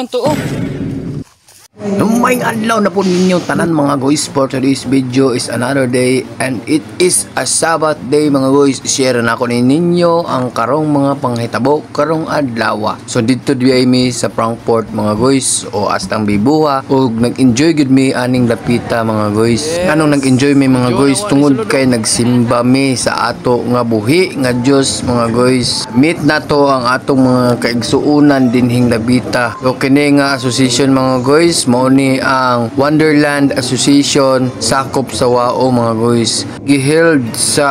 Tuo. Numayng adlaw na po ninyo tanan mga guys. For today's video is another day and it is a Sabbath day mga guys. Share na ako ninyo ang karong mga panghitabo karong adlaw. So dito diay mi sa Frankfurt mga guys o astang bibuha o nag-enjoy gud mi aning lapita mga guys. Anong nag-enjoy mi mga guys tungod kay nagsimba mi sa ato nga buhi nga Dios mga guys. Meet na to ang atong mga kaigsuonan dinhing lapita. So kini nga association mga guys mao ni ang Wonderland Association sakop sa Wao mga guys. Giheld sa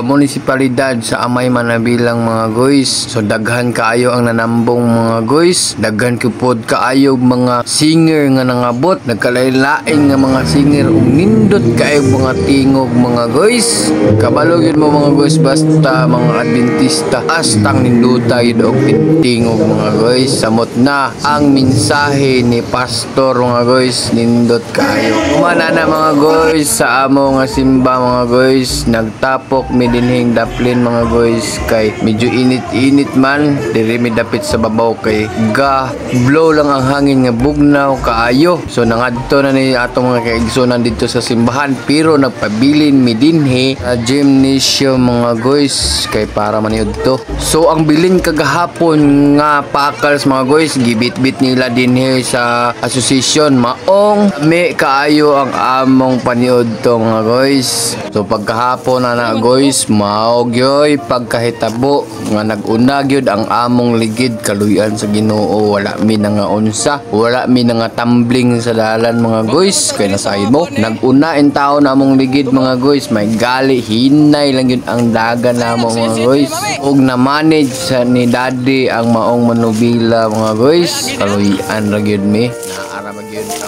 munisipalidad sa Amay Manabilang mga guys. So daghan kaayo ang nanambong mga guys. Daghan kupod kaayo mga singer nga nangabot. Nagkalain-lain nga mga singer ug nindot kaayo mga tingog mga guys. Kabalo gyud mo mga guys basta mga Adventista astang ninduta gyud og tingog mga guys. Samot na ang mensahe ni Pastor mga guys, nindot kayo. Kumana na mga guys sa amo nga simba mga guys. Nagtapok mi dinhing daplin mga guys kay medyo init-init man. Diri mi dapit sa babaw kay ga blow lang ang hangin nga bugnaw kaayo. So nangadto na ni atong mga kaigsunan dito sa simbahan pero nagpabilin mi dinhi sa gymnasium mga guys kay para maniud to. So ang bilin kagahapon nga pakals mga guys gibit-bit nila dinhi sa association maong may kaayo ang among paniod to mga guys. So pagkahapon na guys mao gyoy pagkahitabo nga nag-una gyud ang among ligid kaluyan sa Ginoo. Wala mi na nga unsa, wala mi na nga tumbling sa dalan mga guys kay nasayon mo nag-una in taon among ligid mga guys. May gali hinay lang yun ang dagan namo mga guys ug na manage sa ni daddy ang maong manubila mga guys. Kaluyan ra gyud mi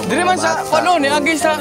Dili man sa pano ni agi sa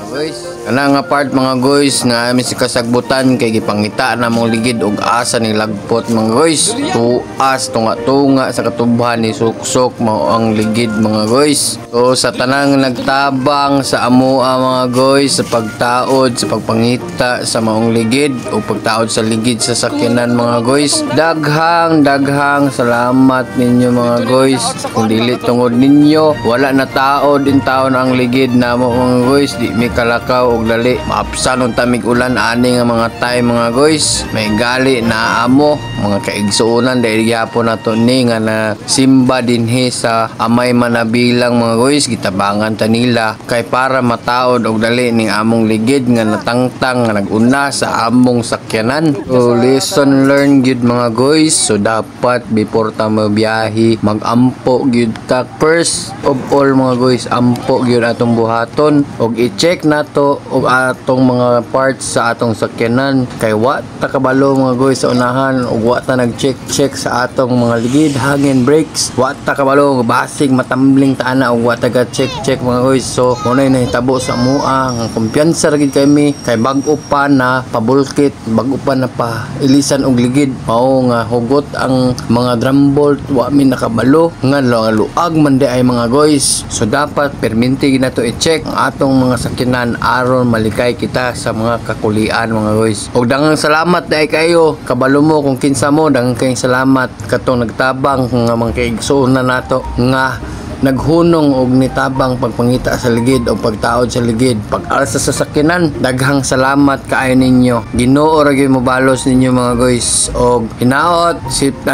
guys. Kana nga part mga guys nga mi si kasagbutan kay gipangita na mong ligid og asa ni lagpot mga guys. Tuas tunga-tunga sa katubhan ni suksok mao ang ligid mga guys. So sa tanang nagtabang sa amoa mga guys sa pagtaod sa pagpangita sa maong ligid o pagtaod sa ligid sa sakyanan mga guys. Daghang salamat ninyo mga guys. Kung dili tungod ninyo wala na taod in taon ang ligid namo mga guys. Di mi kalakaw og dali maapsan og tamig ulan ani nga mga time mga guys. May gali na amo mga kaigsuonan dahil gyapon nato ni nga na simba dinhi sa Amay Manabilang mga guys. Gitabangan ta nila kay para mataod og dali ning among ligid nga natangtang nga naguna sa among sakyanan. So lesson learned gyud mga guys. So dapat before ta mabiyahe mag-ampo gyud ta. First of all mga guys ampo gyud atong buhaton og i-check nato og atong mga parts sa atong sakyanan kay wa ta kabalo mga guys sa unahan og wa ta nag-check sa atong mga ligid hangin brakes. Wa ta kabalo basig matambling ta ana og wa ta check mga guys. So unay nahitabo sa mua ang kumpiyansa ra gid kami kay bag-o pa na pabulkit, bag-o pa na pa ilisan og ligid. Mao nga hugot ang mga drum bolt wa mi nakabalo nga luag man di ay mga guys. So dapat perminti na to i-check ang atong mga sakyanan aron malikay kita sa mga kakulian mga guys. Og dangang salamat dai kayo kabalo mo kung kinsa mo. Dangang kayong salamat katong nagtabang nga mga kaigsuonan nato nga naghunong og nitabang pagpangita sa ligid o pagtaod sa ligid pag-alsa sa sakyanan. Daghang salamat kaayo ninyo. Ginoo ra gyud mo balos ninyo mga guys og hinaot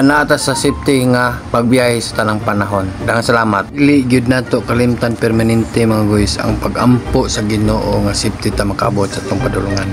nata sa safety nga pagbiyahe sa tanang panahon. Daghang salamat. Dili gyud nato kalimtan permanente mga guys ang pag-ampo sa Ginoo nga safety ta makaabot sa tong padulungan.